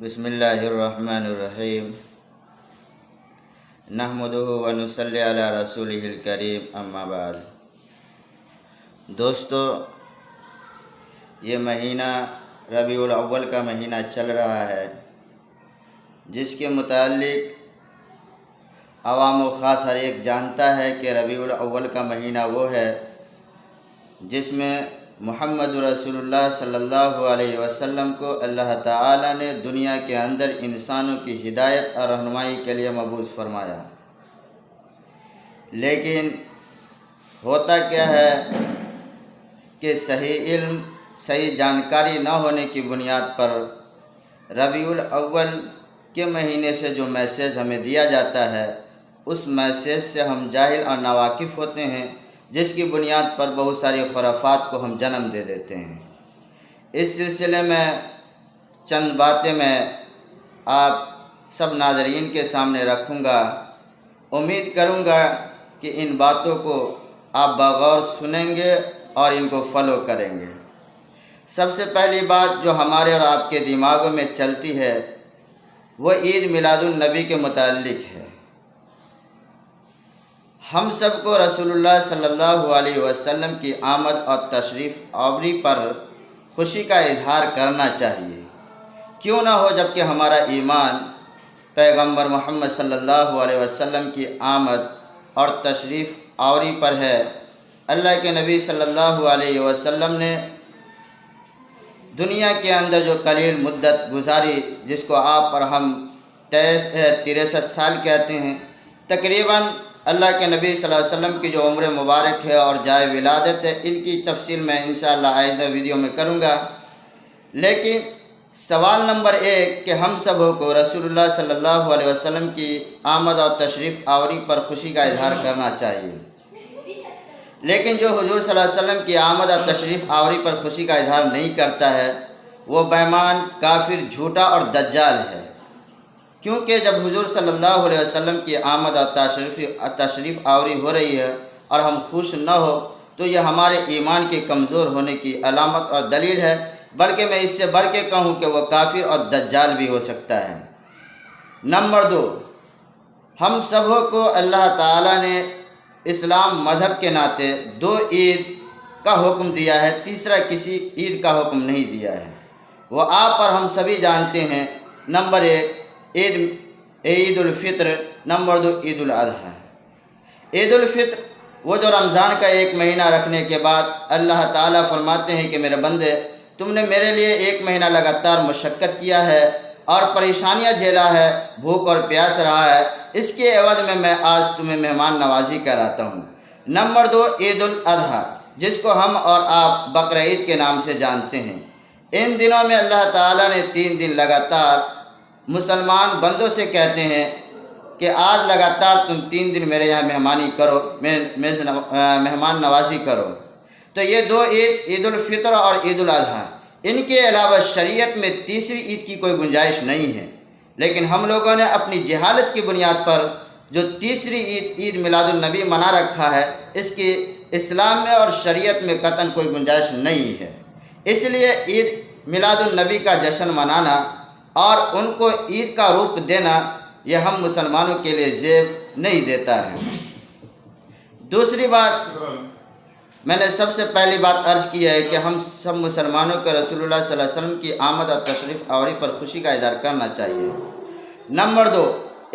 بسم اللہ الرحمن الرحیم نحمدہ ونصلی علی رسولہ الکریم اما بعد۔ دوستو، یہ مہینہ ربیع الاول کا مہینہ چل رہا ہے، جس کے متعلق عوام و خاص ہر ایک جانتا ہے کہ ربیع الاول کا مہینہ وہ ہے جس میں محمد رسول اللہ صلی اللہ علیہ وسلم کو اللہ تعالی نے دنیا کے اندر انسانوں کی ہدایت اور رہنمائی کے لیے مبعوث فرمایا۔ لیکن ہوتا کیا ہے کہ صحیح علم، صحیح جانکاری نہ ہونے کی بنیاد پر ربیع الاول کے مہینے سے جو میسیج ہمیں دیا جاتا ہے، اس میسیج سے ہم جاہل اور ناواقف ہوتے ہیں، جس کی بنیاد پر بہت ساری خرافات کو ہم جنم دے دیتے ہیں۔ اس سلسلے میں چند باتیں میں آپ سب ناظرین کے سامنے رکھوں گا۔ امید کروں گا کہ ان باتوں کو آپ بغور سنیں گے اور ان کو فالو کریں گے۔ سب سے پہلی بات جو ہمارے اور آپ کے دماغوں میں چلتی ہے وہ عید میلاد النبی کے متعلق ہے۔ ہم سب کو رسول اللہ صلی اللہ علیہ وسلم کی آمد اور تشریف آوری پر خوشی کا اظہار کرنا چاہیے۔ کیوں نہ ہو جبکہ ہمارا ایمان پیغمبر محمد صلی اللہ علیہ وسلم کی آمد اور تشریف آوری پر ہے۔ اللہ کے نبی صلی اللہ علیہ وسلم نے دنیا کے اندر جو قلیل مدت گزاری، جس کو آپ اور ہم 63 سال کہتے ہیں، تقریباً اللہ کے نبی صلی اللہ علیہ وسلم کی جو عمر مبارک ہے اور جائے ولادت ہے، ان کی تفصیل میں انشاءاللہ آئندہ ویڈیو میں کروں گا۔ لیکن سوال نمبر 1 کہ ہم سب کو رسول اللہ صلی اللہ علیہ وسلم کی آمد اور تشریف آوری پر خوشی کا اظہار کرنا چاہیے، لیکن جو حضور صلی اللہ علیہ وسلم کی آمد اور تشریف آوری پر خوشی کا اظہار نہیں کرتا ہے، وہ بے ایمان، کافر، جھوٹا اور دجال ہے۔ کیونکہ جب حضور صلی اللہ علیہ وسلم کی آمد اور تشریف آوری ہو رہی ہے اور ہم خوش نہ ہو تو یہ ہمارے ایمان کے کمزور ہونے کی علامت اور دلیل ہے، بلکہ میں اس سے بڑھ کے کہوں کہ وہ کافر اور دجال بھی ہو سکتا ہے۔ نمبر 2، ہم سب کو اللہ تعالیٰ نے اسلام مذہب کے ناطے 2 عید کا حکم دیا ہے، تیسرا کسی عید کا حکم نہیں دیا ہے۔ وہ آپ اور ہم سبھی جانتے ہیں۔ نمبر 1 عید الفطر، نمبر 2 عید الاضحیٰ۔ عید الفطر وہ جو رمضان کا 1 مہینہ رکھنے کے بعد اللہ تعالیٰ فرماتے ہیں کہ میرے بندے، تم نے میرے لیے 1 مہینہ لگاتار مشقت کیا ہے اور پریشانیاں جھیلا ہے، بھوک اور پیاس رہا ہے، اس کے عوض میں آج تمہیں مہمان نوازی کراتا ہوں۔ نمبر 2 عید الاضحیٰ، جس کو ہم اور آپ بقرعید کے نام سے جانتے ہیں۔ ان دنوں میں اللہ تعالیٰ نے 3 دن لگاتار مسلمان بندوں سے کہتے ہیں کہ آج لگاتار تم 3 دن میرے یہاں مہمانی کرو، مہمان نوازی کرو۔ تو یہ 2 عید، عید الفطر اور عید الاضحیٰ، ان کے علاوہ شریعت میں تیسری عید کی کوئی گنجائش نہیں ہے۔ لیکن ہم لوگوں نے اپنی جہالت کی بنیاد پر جو تیسری عید، عید میلاد النبی منا رکھا ہے، اس کی اسلام میں اور شریعت میں قطعاً کوئی گنجائش نہیں ہے۔ اس لیے عید میلاد النبی کا جشن منانا اور ان کو عید کا روپ دینا، یہ ہم مسلمانوں کے لیے زیب نہیں دیتا ہے۔ دوسری بات، میں نے سب سے پہلی بات عرض کی ہے کہ ہم سب مسلمانوں کو رسول اللہ صلی اللہ علیہ وسلم کی آمد اور تشریف آوری پر خوشی کا اظہار کرنا چاہیے۔ نمبر 2،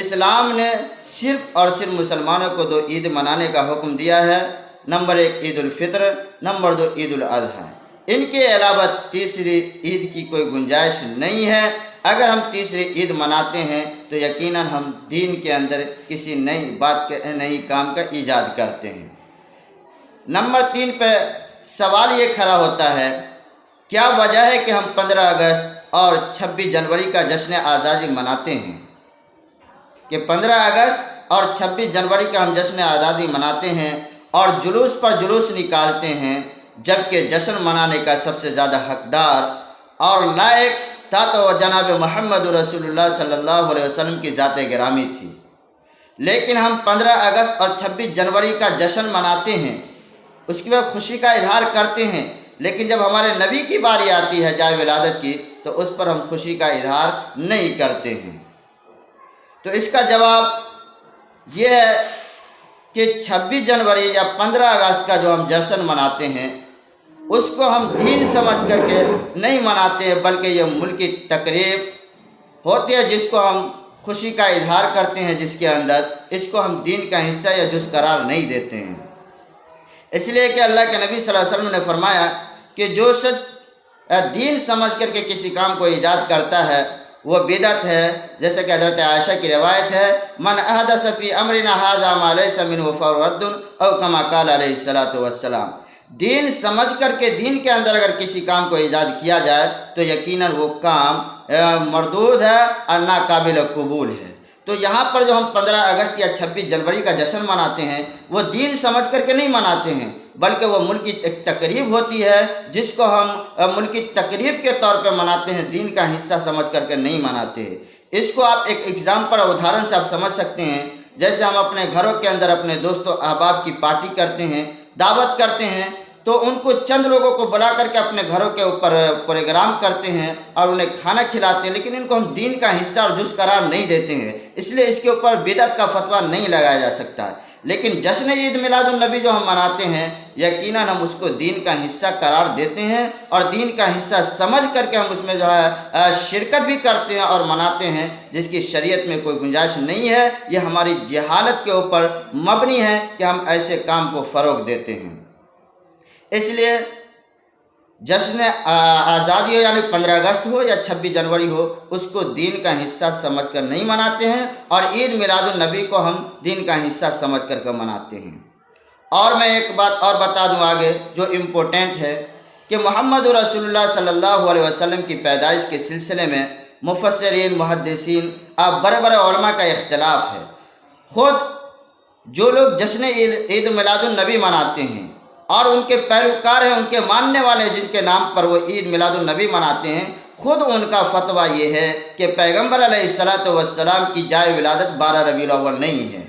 اسلام نے صرف اور صرف مسلمانوں کو 2 عید منانے کا حکم دیا ہے۔ نمبر 1 عید الفطر، نمبر 2 عید الاضحیٰ۔ ان کے علاوہ تیسری عید کی کوئی گنجائش نہیں ہے۔ اگر ہم تیسری عید مناتے ہیں تو یقیناً ہم دین کے اندر کسی نئی کام کا ایجاد کرتے ہیں۔ نمبر 3 پہ سوال یہ کھڑا ہوتا ہے، کیا وجہ ہے کہ ہم 15 اگست اور 26 جنوری کا جشن آزادی مناتے ہیں؟ کہ 15 اگست اور 26 جنوری کا ہم جشن آزادی مناتے ہیں اور جلوس پر جلوس نکالتے ہیں، جبکہ جشن منانے کا سب سے زیادہ حقدار اور لائق تو جناب محمد رسول اللہ صلی اللہ علیہ وسلم کی ذات گرامی تھی۔ لیکن ہم 15 اگست اور 26 جنوری کا جشن مناتے ہیں، اس کی وقت خوشی کا اظہار کرتے ہیں، لیکن جب ہمارے نبی کی باری آتی ہے جائے ولادت کی تو اس پر ہم خوشی کا اظہار نہیں کرتے ہیں۔ تو اس کا جواب یہ ہے کہ 26 جنوری یا 15 اگست کا جو ہم جشن مناتے ہیں اس کو ہم دین سمجھ کر کے نہیں مناتے ہیں، بلکہ یہ ملکی تقریب ہوتی ہے جس کو ہم خوشی کا اظہار کرتے ہیں، جس کے اندر اس کو ہم دین کا حصہ یا جز قرار نہیں دیتے ہیں۔ اس لیے کہ اللہ کے نبی صلی اللہ علیہ وسلم نے فرمایا کہ جو شخص دین سمجھ کر کے کسی کام کو ایجاد کرتا ہے وہ بدعت ہے، جیسے کہ حضرت عائشہ کی روایت ہے، من احدث فی امرنا ھذا ما لیس منہ فہو رد او کما قال علیہ الصلوۃ والسلام۔ دین سمجھ کر کے دین کے اندر اگر کسی کام کو ایجاد کیا جائے تو یقیناً وہ کام مردود ہے اور ناقابل قبول ہے۔ تو یہاں پر جو ہم 15 اگست یا 26 جنوری کا جشن مناتے ہیں وہ دین سمجھ کر کے نہیں مناتے ہیں، بلکہ وہ ملکی ایک تقریب ہوتی ہے جس کو ہم ملکی تقریب کے طور پہ مناتے ہیں، دین کا حصہ سمجھ کر کے نہیں مناتے ہیں۔ اس کو آپ ایک ایگزامپل اور ادھارن سے آپ سمجھ سکتے ہیں، جیسے ہم اپنے گھروں کے اندر اپنے دوست و احباب کی پارٹی کرتے ہیں، دعوت کرتے ہیں، تو ان کو چند لوگوں کو بلا کر کے اپنے گھروں کے اوپر پروگرام کرتے ہیں اور انہیں کھانا کھلاتے ہیں، لیکن ان کو ہم دین کا حصہ اور جز قرار نہیں دیتے ہیں، اس لیے اس کے اوپر بدعت کا فتویٰ نہیں لگایا جا سکتا ہے۔ لیکن جشن عید میلاد النبی جو ہم مناتے ہیں یقیناً ہم اس کو دین کا حصہ قرار دیتے ہیں اور دین کا حصہ سمجھ کر کے ہم اس میں جو ہے شرکت بھی کرتے ہیں اور مناتے ہیں، جس کی شریعت میں کوئی گنجائش نہیں ہے۔ یہ ہماری جہالت کے اوپر مبنی ہے کہ ہم ایسے کام کو فروغ دیتے ہیں۔ اس لیے جشن آزادی ہو یعنی 15 اگست ہو یا 26 جنوری ہو، اس کو دین کا حصہ سمجھ کر نہیں مناتے ہیں، اور عید میلاد النبی کو ہم دین کا حصہ سمجھ کر مناتے ہیں۔ اور میں ایک بات اور بتا دوں آگے جو امپورٹنٹ ہے کہ محمد رسول اللہ صلی اللہ علیہ وسلم کی پیدائش کے سلسلے میں مفسرین، محدثین، بڑے بڑے علماء کا اختلاف ہے۔ خود جو لوگ جشن عید میلاد النبی مناتے ہیں اور ان کے پیروکار ہیں، ان کے ماننے والے جن کے نام پر وہ عید میلاد النبی مناتے ہیں، خود ان کا فتویٰ یہ ہے کہ پیغمبر علیہ الصلوۃ والسلام کی جائے ولادت 12 ربیع الاول نہیں ہے،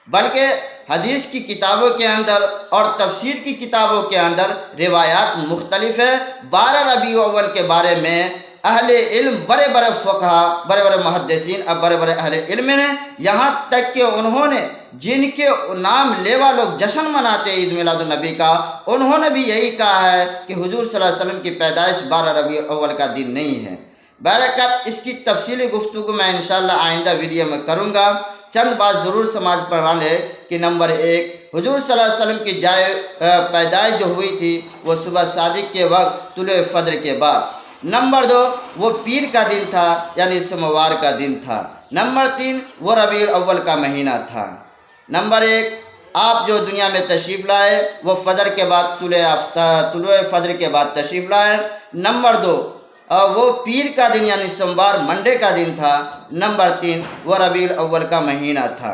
بلکہ حدیث کی کتابوں کے اندر اور تفسیر کی کتابوں کے اندر روایات مختلف ہے۔ 12 ربیع الاول کے بارے میں اہل علم، بڑے بڑے فقہا، بڑے بڑے محدثین، بڑے بڑے اہل علم نے، یہاں تک کہ انہوں نے جن کے نام لیوا لوگ جشن مناتے ہیں عید میلاد النبی کا، انہوں نے بھی یہی کہا ہے کہ حضور صلی اللہ علیہ وسلم کی پیدائش 12 ربیع الاول کا دن نہیں ہے۔ بہرکیف اس کی تفصیلی گفتگو میں انشاءاللہ آئندہ ویڈیو میں کروں گا۔ چند بات ضرور سمجھ پڑھا لے کہ نمبر 1، حضور صلی اللہ علیہ وسلم کی پیدائش جو ہوئی تھی وہ صبح صادق کے وقت طلوع فجر کے بعد۔ نمبر 2، وہ پیر کا دن تھا یعنی سوموار کا دن تھا۔ نمبر 3، وہ ربیع الاول کا مہینہ تھا۔ نمبر 1، آپ جو دنیا میں تشریف لائے وہ فجر کے بعد، طلوع فجر کے بعد تشریف لائے۔ نمبر 2، وہ پیر کا دن یعنی سوموار، منڈے کا دن تھا۔ نمبر 3، وہ ربیع الاول کا مہینہ تھا۔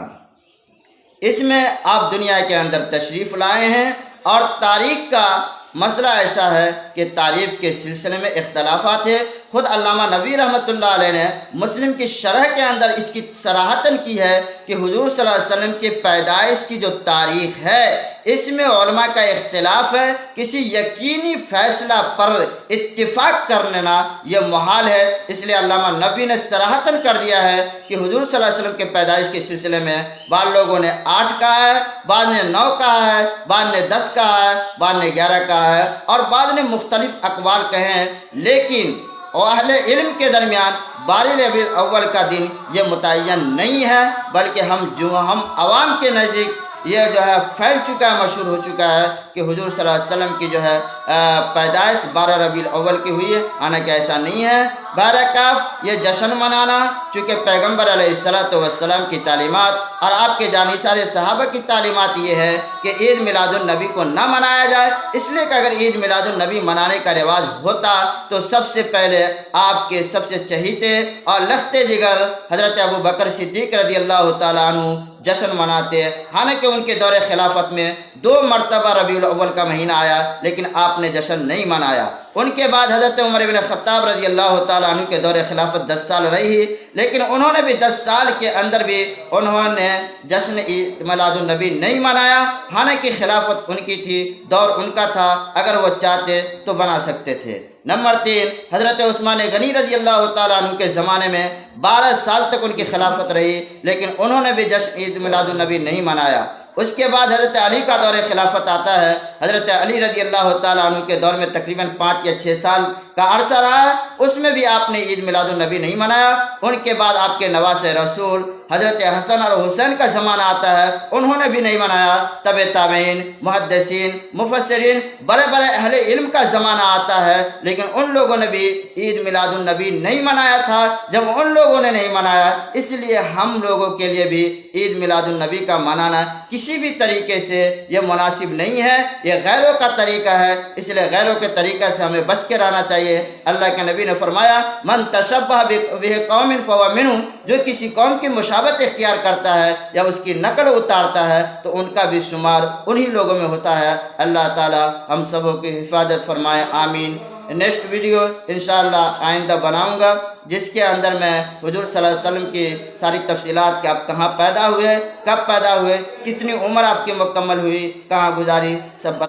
اس میں آپ دنیا کے اندر تشریف لائے ہیں، اور تاریخ کا مسئلہ ایسا ہے کہ تاریخ کے سلسلے میں اختلافات ہیں۔ خود علامہ نبوی رحمۃ اللہ علیہ نے مسلم کی شرح کے اندر اس کی صراحتاً کی ہے کہ حضور صلی اللہ علیہ وسلم کی پیدائش کی جو تاریخ ہے اس میں علماء کا اختلاف ہے، کسی یقینی فیصلہ پر اتفاق کرنا یہ محال ہے۔ اس لیے علامہ نبوی نے صراحتاً کر دیا ہے کہ حضور صلی اللہ علیہ وسلم کے پیدائش کے سلسلے میں بعض لوگوں نے 8 کہا ہے، بعض نے 9 کہا ہے، بعض نے 10 کہا ہے، بعض نے 11 کہا ہے، اور بعض نے مختلف اقوال کہے ہیں، لیکن اہل علم کے درمیان 12 ربیع الاول کا دن یہ متعین نہیں ہے، بلکہ ہم عوام کے نزدیک یہ جو ہے پھیل چکا ہے، مشہور ہو چکا ہے کہ حضور صلی اللہ علیہ وسلم کی جو ہے پیدائش 12 ربیع الاول کی ہوئی ہے، حالانکہ ایسا نہیں ہے۔ بہرکیف یہ جشن منانا چونکہ پیغمبر علیہ الصلوۃ والسلام کی تعلیمات اور آپ کے جانثار صحابہ کی تعلیمات یہ ہے کہ عید میلاد النبی کو نہ منایا جائے، اس لیے کہ اگر عید میلاد النبی منانے کا رواج ہوتا تو سب سے پہلے آپ کے سب سے چہیتے اور لختے جگر حضرت ابو بکر صدیق رضی اللہ تعالیٰ عنہ جشن مناتے، حالانکہ ان کے دور خلافت میں 2 مرتبہ ربیع الاول کا مہینہ آیا لیکن آپ نے جشن نہیں منایا۔ ان کے بعد حضرت عمر بن خطاب رضی اللہ تعالیٰ عنہ کے دور خلافت 10 سال رہی، لیکن انہوں نے بھی 10 سال کے اندر بھی انہوں نے جشن میلاد النبی نہیں منایا، حالانکہ خلافت ان کی تھی، دور ان کا تھا، اگر وہ چاہتے تو بنا سکتے تھے۔ نمبر 3، حضرت عثمان غنی رضی اللہ تعالیٰ عنہ کے زمانے میں 12 سال تک ان کی خلافت رہی، لیکن انہوں نے بھی جشن عید میلاد النبی نہیں منایا۔ اس کے بعد حضرت علی کا دور خلافت آتا ہے۔ حضرت علی رضی اللہ تعالیٰ عنہ کے دور میں تقریباً 5 یا 6 سال کا عرصہ رہا، اس میں بھی آپ نے عید میلاد النبی نہیں منایا۔ ان کے بعد آپ کے نواسے رسول حضرت حسن اور حسین کا زمانہ آتا ہے، انہوں نے بھی نہیں منایا۔ تب تابعین، محدثین، مفسرین، بڑے بڑے اہل علم کا زمانہ آتا ہے، لیکن ان لوگوں نے بھی عید میلاد النبی نہیں منایا تھا۔ جب ان لوگوں نے نہیں منایا، اس لیے ہم لوگوں کے لیے بھی عید میلاد النبی کا منانا کسی بھی طریقے سے یہ مناسب نہیں ہے، یہ غیروں کا طریقہ ہے، اس لیے غیروں کے طریقہ سے ہمیں بچ کے رہنا چاہیے۔ اللہ کے نبی نے فرمایا، من تشبہ بقوم فہو منہم، جو کسی قوم کی مشابہت اختیار کرتا ہے یا اس کی نقل اتارتا ہے تو ان کا بھی شمار انہی لوگوں میں ہوتا ہے۔ اللہ تعالی ہم سبوں کی حفاظت فرمائے، آمین۔ نیکسٹ ویڈیو انشاءاللہ آئندہ بناؤں گا، جس کے اندر میں حضور صلی اللہ علیہ وسلم کی ساری تفصیلات کہ آپ کہاں پیدا ہوئے، کب پیدا ہوئے، کتنی عمر آپ کی مکمل ہوئی، کہاں گزاری، سب